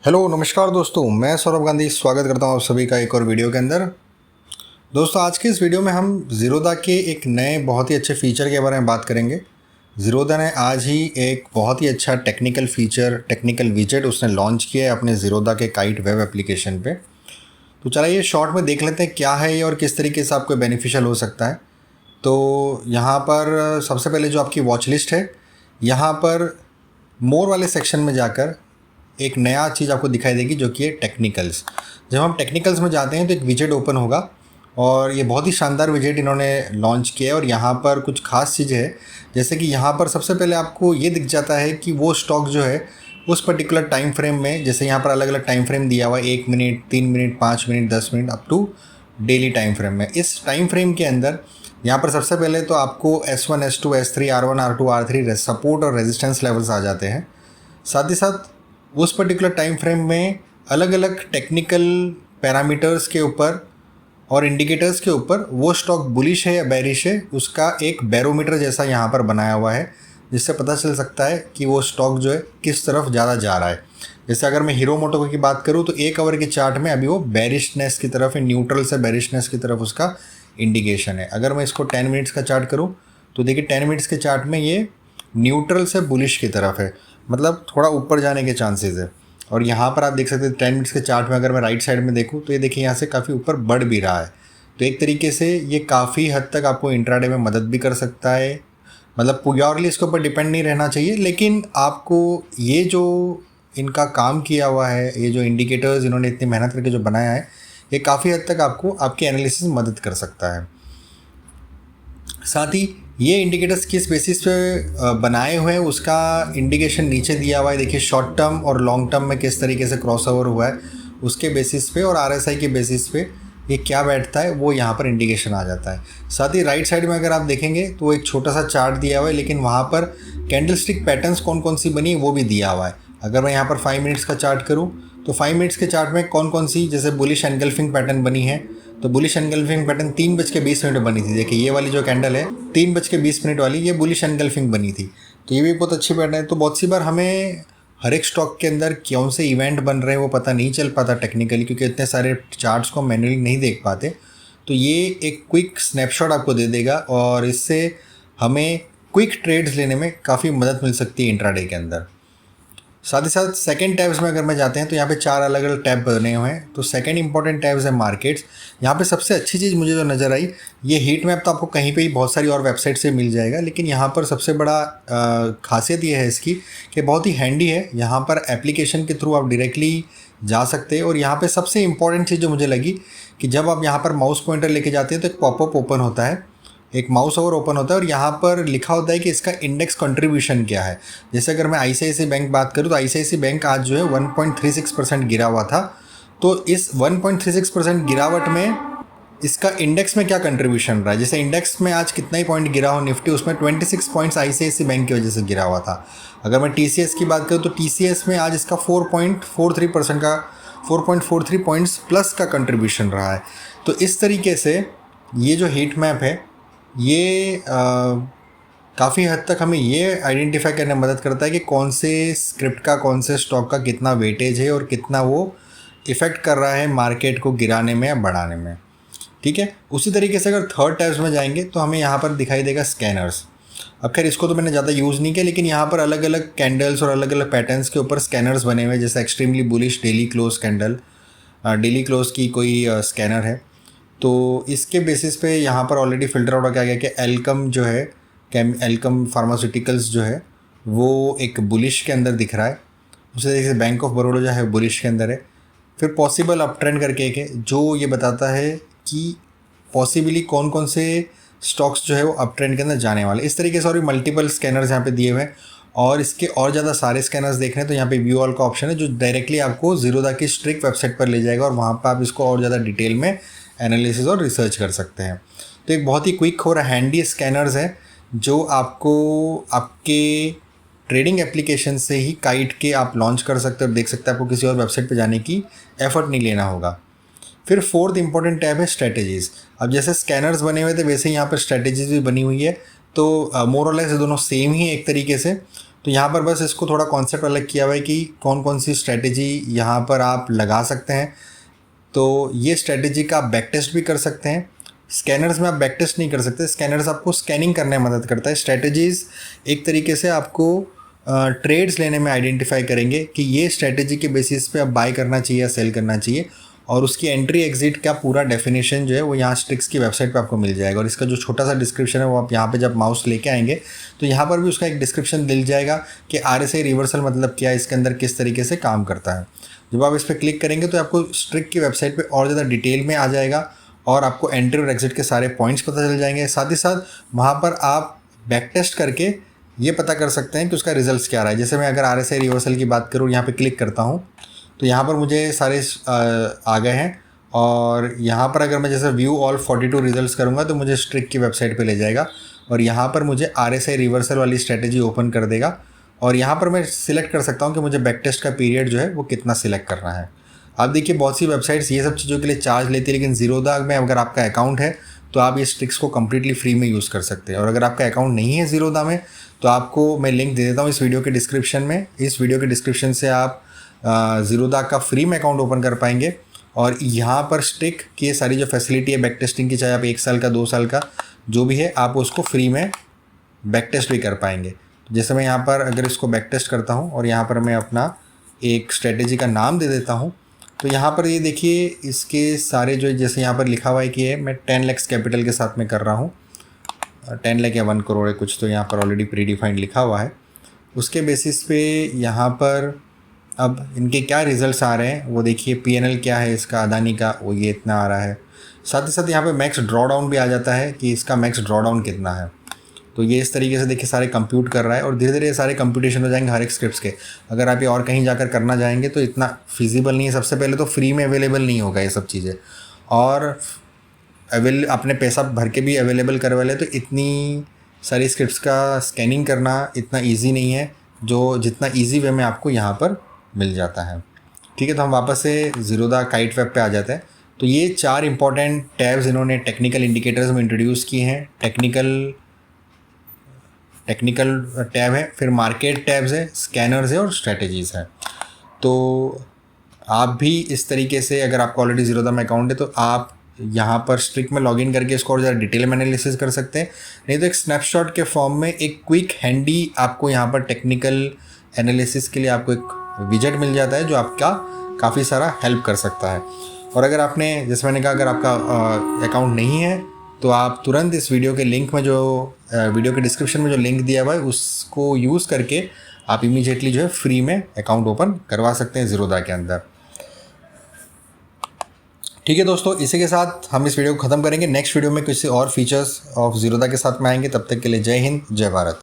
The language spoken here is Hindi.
हेलो नमस्कार दोस्तों, मैं सौरभ गांधी स्वागत करता हूं आप सभी का एक और वीडियो के अंदर। दोस्तों आज के इस वीडियो में हम ज़ीरोदा के एक नए बहुत ही अच्छे फीचर के बारे में बात करेंगे। ज़ीरोदा ने आज ही एक बहुत ही अच्छा टेक्निकल फीचर, टेक्निकल विजेट उसने लॉन्च किया है अपने ज़ीरोदा के काइट वेब एप्लीकेशन पे। तो चलिए शॉर्ट में देख लेते हैं क्या है ये और किस तरीके से आपको बेनिफिशियल हो सकता है। तो यहाँ पर सबसे पहले जो आपकी वॉच लिस्ट है, यहाँ पर मोर वाले सेक्शन में जाकर एक नया चीज़ आपको दिखाई देगी जो कि है टेक्निकल्स। जब हम टेक्निकल्स में जाते हैं तो एक विजेट ओपन होगा और ये बहुत ही शानदार विजेट इन्होंने लॉन्च किया है। और यहाँ पर कुछ खास चीज़ें हैं, जैसे कि यहाँ पर सबसे पहले आपको ये दिख जाता है कि वो स्टॉक जो है उस पर्टिकुलर टाइम फ्रेम में, जैसे यहाँ पर अलग अलग टाइम फ्रेम दिया हुआ है, 1 minute, 3 minute, 5 minute, 10 minute up to daily time frame में। इस टाइम फ्रेम के अंदर यहाँ पर सबसे पहले तो आपको S1, S2, S3, R1, R2, R3 support और रेजिस्टेंस लेवल्स आ जाते हैं। साथ ही साथ उस पर्टिकुलर टाइम फ्रेम में अलग अलग टेक्निकल पैरामीटर्स के ऊपर और इंडिकेटर्स के ऊपर वो स्टॉक बुलिश है या बेरिश है उसका एक बैरोमीटर जैसा यहाँ पर बनाया हुआ है, जिससे पता चल सकता है कि वो स्टॉक जो है किस तरफ ज़्यादा जा रहा है। जैसे अगर मैं हीरो मोटो की बात करूँ तो 1 आवर के चार्ट में अभी वो बेरिशनेस की तरफ है, न्यूट्रल से बेरिशनेस की तरफ उसका इंडिकेशन है। अगर मैं इसको 10 मिनट्स का चार्ट करूँ तो देखिए 10 मिनट्स के चार्ट में ये न्यूट्रल से बुलिश की तरफ है, मतलब थोड़ा ऊपर जाने के चांसेस है। और यहाँ पर आप देख सकते हैं 10 मिनट्स के चार्ट में अगर मैं राइट साइड में देखूँ तो ये देखिए यहाँ से काफ़ी ऊपर बढ़ भी रहा है। तो एक तरीके से ये काफ़ी हद तक आपको इंट्राडे में मदद भी कर सकता है। मतलब प्योरली इसके ऊपर डिपेंड नहीं रहना चाहिए, लेकिन आपको ये जो इनका काम किया हुआ है, ये जो इंडिकेटर्स इन्होंने इतनी मेहनत करके जो बनाया है, ये काफ़ी हद तक आपको आपकी एनालिसिस में मदद कर सकता है। साथ ही ये इंडिकेटर्स किस बेसिस पे बनाए हुए हैं उसका इंडिकेशन नीचे दिया हुआ है। देखिए शॉर्ट टर्म और लॉन्ग टर्म में किस तरीके से क्रॉसओवर हुआ है उसके बेसिस पे, और RSI के बेसिस पे ये क्या बैठता है वो यहाँ पर इंडिकेशन आ जाता है। साथ ही राइट साइड में अगर आप देखेंगे तो एक छोटा सा चार्ट दिया हुआ है, लेकिन वहाँ पर कैंडलस्टिक पैटर्न्स कौन कौन सी बनी है वो भी दिया हुआ है। अगर मैं यहाँ पर 5 मिनट्स का चार्ट करूँ तो 5 मिनट्स के चार्ट में कौन कौन सी जैसे बुलिश एनगल्फिंग पैटर्न बनी है, तो बुलिश एनगल्फिंग पैटर्न 3:20 बनी थी। देखिए ये वाली जो कैंडल है 3:20 वाली, ये बुलिश एनगल्फिंग बनी थी। तो ये भी बहुत अच्छी पैटर्न है। तो बहुत सी बार हमें हर एक स्टॉक के अंदर कौन से इवेंट बन रहे हैं वो पता नहीं चल पाता टेक्निकली, क्योंकि इतने सारे चार्ट्स को मैन्युअली नहीं देख पाते। तो ये एक क्विक स्नैपशॉट आपको दे देगा और इससे हमें क्विक ट्रेड्स लेने में काफ़ी मदद मिल सकती है इंट्राडे के अंदर। साथ ही साथ सेकंड टैब्स में अगर मैं जाते हैं तो यहाँ पे 4 अलग अलग टैब बने हुए हैं। तो सेकंड इंपॉर्टेंट टैब्स है मार्केट्स। यहाँ पे सबसे अच्छी चीज़ मुझे जो नज़र आई, ये हीट मैप तो आपको कहीं पे ही बहुत सारी और वेबसाइट से मिल जाएगा, लेकिन यहाँ पर सबसे बड़ा खासियत ये है इसकी कि बहुत ही हैंडी है। यहाँ पर एप्लीकेशन के थ्रू आप डायरेक्टली जा सकते हैं। और यहाँ पर सबसे इंपॉर्टेंट चीज़ जो मुझे लगी कि जब आप यहाँ पर माउस पॉइंटर लेके जाते हैं तो एक पॉपअप ओपन होता है, एक माउस ओवर ओपन होता है और यहाँ पर लिखा होता है कि इसका इंडेक्स कंट्रीब्यूशन क्या है। जैसे अगर मैं ICICI बैंक बात करूँ तो ICICI बैंक आज जो है 1.36% गिरा हुआ था। तो इस 1.36% गिरावट में इसका इंडेक्स में क्या कंट्रीब्यूशन रहा है। जैसे इंडेक्स में आज कितना ही पॉइंट गिरा हो निफ्टी, उसमें 26 पॉइंट्स ICICI बैंक की वजह से गिरा हुआ था। अगर मैं TCS की बात करूँ तो TCS में आज इसका 4.43% का 4.43 पॉइंट्स प्लस का कंट्रीब्यूशन रहा है। तो इस तरीके से ये जो हीट मैप है ये काफ़ी हद तक हमें ये आइडेंटिफाई करने में मदद करता है कि कौन से स्क्रिप्ट का, कौन से स्टॉक का कितना वेटेज है और कितना वो इफ़ेक्ट कर रहा है मार्केट को गिराने में या बढ़ाने में। ठीक है। उसी तरीके से अगर थर्ड टैब्स में जाएंगे तो हमें यहाँ पर दिखाई देगा स्कैनर्स। अब खैर इसको तो मैंने ज़्यादा यूज़ नहीं किया, लेकिन यहाँ पर अलग अलग कैंडल्स और अलग अलग पैटर्न्स के ऊपर स्कैनर्स बने हुए हैं। जैसे extremely bullish daily close candle, daily close की कोई स्कैनर है। तो इसके बेसिस पे यहाँ पर ऑलरेडी फिल्टर आउट किया गया कि एल्कम जो है, एल्कम फार्मास्यूटिकल्स जो है वो एक बुलिश के अंदर दिख रहा है। उसी तरीके से बैंक ऑफ बड़ौदा जो है बुलिश के अंदर है। फिर पॉसिबल अप ट्रेंड करके एक है जो ये बताता है कि पॉसिबली कौन कौन से स्टॉक्स जो है वो अप ट्रेंड के अंदर जाने वाले। इस तरीके से और भी मल्टीपल स्कैनर्स यहाँ पे दिए हुए हैं। और इसके और ज़्यादा सारे स्कैनर्स देख रहे हैं तो यहाँ पे व्यू ऑल का ऑप्शन है जो डायरेक्टली आपको ज़ीरोदा की स्ट्रिक वेबसाइट पर ले जाएगा और वहाँ पर आप इसको और ज़्यादा डिटेल में एनालिसिस और रिसर्च कर सकते हैं। तो एक बहुत ही क्विक और हैंडी स्कैनर्स है जो आपको आपके ट्रेडिंग एप्लीकेशन से ही काइट के आप लॉन्च कर सकते हैं और देख सकते हैं। आपको किसी और वेबसाइट पे जाने की एफर्ट नहीं लेना होगा। फिर फोर्थ इंपॉर्टेंट टैब है स्ट्रेटेजीज़। अब जैसे स्कैनर्स बने हुए थे वैसे ही यहाँ पर स्ट्रेटेजीज़ भी बनी हुई है। तो मोर और लेस दोनों सेम ही एक तरीके से। तो यहाँ पर बस इसको थोड़ा कॉन्सेप्ट अलग किया हुआ है कि कौन कौन सी स्ट्रैटेजी यहाँ पर आप लगा सकते हैं। तो ये स्ट्रैटेजी का आप बैक टेस्ट भी कर सकते हैं। स्कैनर्स में आप बैक टेस्ट नहीं कर सकते, स्कैनर्स आपको स्कैनिंग करने में मदद करता है। स्ट्रैटेजीज़ एक तरीके से आपको ट्रेड्स लेने में आइडेंटिफाई करेंगे कि ये स्ट्रैटेजी के बेसिस पे आप बाय करना चाहिए या सेल करना चाहिए, और उसकी एंट्री एग्जिट का पूरा डेफिनेशन जो है वो यहाँ स्ट्रिक्स की वेबसाइट पे आपको मिल जाएगा। और इसका जो छोटा सा डिस्क्रिप्शन है वो आप यहाँ पे जब माउस लेके आएंगे तो यहाँ पर भी उसका एक डिस्क्रिप्शन मिल जाएगा कि RSI रिवर्सल मतलब क्या है, इसके अंदर किस तरीके से काम करता है। जब आप इस पर क्लिक करेंगे तो आपको स्ट्रिक की वेबसाइट पर और ज़्यादा डिटेल में आ जाएगा और आपको एंट्री और एग्जिट के सारे पॉइंट्स पता चल जाएंगे। साथ ही साथ वहाँ पर आप बैक टेस्ट करके ये पता कर सकते हैं कि उसका रिजल्ट्स क्या रहा है। जैसे मैं अगर RSI रिवर्सल की बात करूँ, यहाँ पे क्लिक करता हूँ तो यहाँ पर मुझे सारे आ गए हैं, और यहाँ पर अगर मैं जैसे व्यू ऑल 42 रिजल्ट्स करूँगा तो मुझे स्ट्रिक की वेबसाइट पे ले जाएगा और यहाँ पर मुझे RSI रिवर्सल वाली स्ट्रेटेजी ओपन कर देगा। और यहाँ पर मैं सिलेक्ट कर सकता हूँ कि मुझे बैक टेस्ट का पीरियड जो है वो कितना सिलेक्ट करना है। आप देखिए बहुत सी वेबसाइट्स ये सब चीज़ों के लिए चार्ज लेती है, लेकिन ज़ीरोधा में अगर आपका अकाउंट है तो आप इस ट्रिक्स को कम्प्लीटली फ्री में यूज़ कर सकते हैं। और अगर आपका अकाउंट नहीं है ज़ीरोधा में तो आपको मैं लिंक दे देता हूँ इस वीडियो के डिस्क्रिप्शन में। इस वीडियो के डिस्क्रिप्शन से आप ज़ीरोधा का फ्री में अकाउंट ओपन कर पाएंगे और यहाँ पर स्टिक की सारी जो फैसिलिटी है बैक टेस्टिंग की, चाहे आप 1 साल का 2 साल का जो भी है, आप उसको फ्री में बैक टेस्ट भी कर पाएंगे। जैसे मैं यहाँ पर अगर इसको बैक टेस्ट करता हूँ और यहाँ पर मैं अपना एक स्ट्रेटेजी का नाम दे देता हूँ तो यहाँ पर ये देखिए इसके सारे जो जैसे यहाँ पर लिखा हुआ है कि मैं 10 लाख कैपिटल के साथ में कर रहा हूँ, 10 लाख या 1 करोड़ है कुछ, तो यहाँ पर ऑलरेडी प्री डिफाइंड लिखा हुआ है। उसके बेसिस पे यहाँ पर अब इनके क्या रिजल्ट्स आ रहे हैं वो देखिए। PNL क्या है इसका, अदानी का, वो ये इतना आ रहा है। साथ ही साथ यहाँ पे मैक्स ड्रॉडाउन भी आ जाता है कि इसका मैक्स ड्रॉडाउन कितना है। तो ये इस तरीके से देखिए सारे कंप्यूट कर रहा है और धीरे धीरे ये सारे कंप्यूटेशन हो जाएंगे हर एक स्क्रिप्ट्स के। अगर आप ये और कहीं जाकर करना चाहेंगे तो इतना फिजिबल नहीं है। सबसे पहले तो फ्री में अवेलेबल नहीं होगा ये सब चीज़ें, और अपने पैसा भर के भी अवेलेबल करवा ले तो इतनी सारी स्क्रिप्ट्स का स्कैनिंग करना इतना ईजी नहीं है जो जितना ईजी वे में आपको यहाँ पर मिल जाता है। ठीक है, तो हम वापस से ज़ीरोधा काइट वेब पे आ जाते हैं। तो ये 4 इंपॉर्टेंट टैब्स इन्होंने टेक्निकल इंडिकेटर्स में इंट्रोड्यूस किए हैं। टेक्निकल टैब है, फिर मार्केट टैब्स है, स्कैनर्स है और स्ट्रेटजीज़ है। तो आप भी इस तरीके से अगर आपको ऑलरेडी ज़ीरोधा में अकाउंट है तो आप यहाँ पर स्ट्रिक में लॉगिन करके इसको और ज़्यादा डिटेल में एनालिसिस कर सकते हैं। नहीं तो एक स्नैपशॉट के फॉर्म में एक क्विक हैंडी आपको यहाँ पर टेक्निकल एनालिसिस के लिए आपको एक विजेट मिल जाता है जो आपका काफ़ी सारा हेल्प कर सकता है। और अगर आपने, जैसे मैंने कहा, अगर आपका अकाउंट नहीं है तो आप तुरंत इस वीडियो के लिंक में जो वीडियो के डिस्क्रिप्शन में जो लिंक दिया हुआ है उसको यूज़ करके आप इमीडिएटली जो है फ्री में अकाउंट ओपन करवा सकते हैं ज़ीरोधा के अंदर। ठीक है दोस्तों, इसी के साथ हम इस वीडियो को ख़त्म करेंगे। नेक्स्ट वीडियो में किसी और फीचर्स ऑफ ज़ीरोधा के साथ में आएंगे। तब तक के लिए जय हिंद, जय भारत।